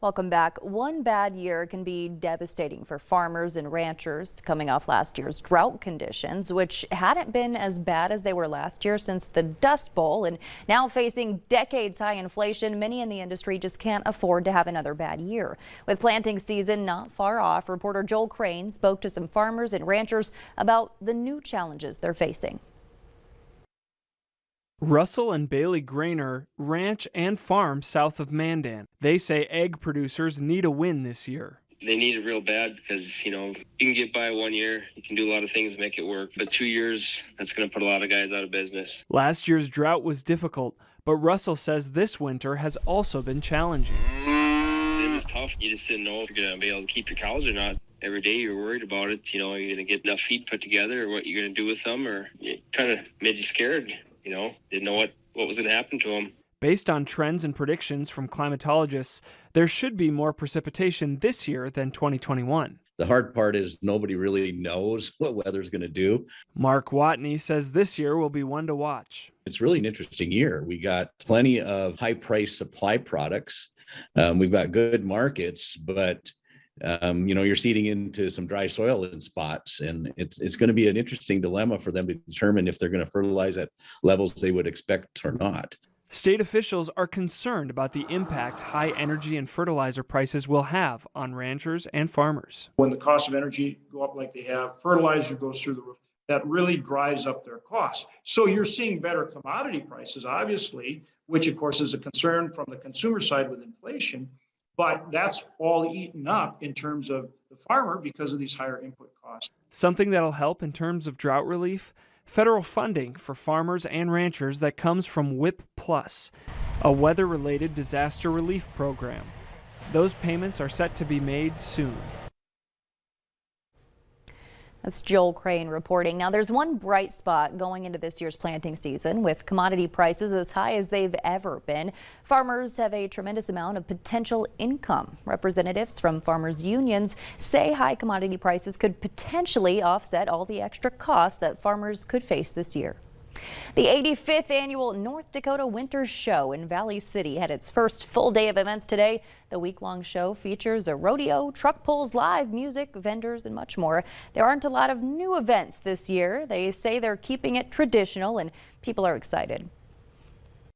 Welcome back. One bad year can be devastating for farmers and ranchers coming off last year's drought conditions, which hadn't been as bad as they were last year since the Dust Bowl. And now facing decades high inflation, many in the industry just can't afford to have another bad year. With planting season not far off, reporter Joel Crane spoke to some farmers and ranchers about the new challenges they're facing. Russell and Bailey Grainer ranch and farm south of Mandan. They say egg producers need a win this year. They need it real bad because, you can get by 1 year. You can do a lot of things to make it work. But 2 years, that's going to put a lot of guys out of business. Last year's drought was difficult, but Russell says this winter has also been challenging. It was tough. You just didn't know if you're going to be able to keep your cows or not. Every day you're worried about it. Are you going to get enough feed put together or what you're going to do with them? Or it kind of made you scared. Didn't know what was going to happen to them. Based on trends and predictions from climatologists, there should be more precipitation this year than 2021. The hard part is nobody really knows what weather's going to do. Mark Watney says this year will be one to watch. It's really an interesting year. We got plenty of high-price supply products. We've got good markets, but you're seeding into some dry soil in spots, and it's going to be an interesting dilemma for them to determine if they're going to fertilize at levels they would expect or not. State officials are concerned about the impact high energy and fertilizer prices will have on ranchers and farmers. When the cost of energy go up like they have, fertilizer goes through the roof. That really drives up their costs. So you're seeing better commodity prices, obviously, which of course is a concern from the consumer side with inflation. But that's all eaten up in terms of the farmer because of these higher input costs. Something that'll help in terms of drought relief? Federal funding for farmers and ranchers that comes from WIP Plus, a weather-related disaster relief program. Those payments are set to be made soon. That's Joel Crane reporting. Now, there's one bright spot going into this year's planting season. With commodity prices as high as they've ever been, farmers have a tremendous amount of potential income. Representatives from farmers' unions say high commodity prices could potentially offset all the extra costs that farmers could face this year. The 85th annual North Dakota Winter Show in Valley City had its first full day of events today. The week-long show features a rodeo, truck pulls, live music, vendors, and much more. There aren't a lot of new events this year. They say they're keeping it traditional, and people are excited.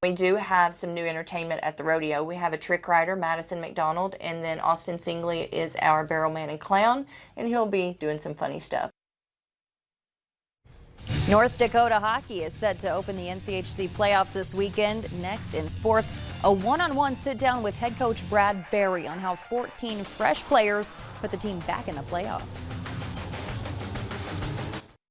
We do have some new entertainment at the rodeo. We have a trick rider, Madison McDonald, and then Austin Singley is our barrel man and clown, and he'll be doing some funny stuff. North Dakota hockey is set to open the NCHC playoffs this weekend. Next in sports, a one-on-one sit-down with head coach Brad Berry on how 14 fresh players put the team back in the playoffs.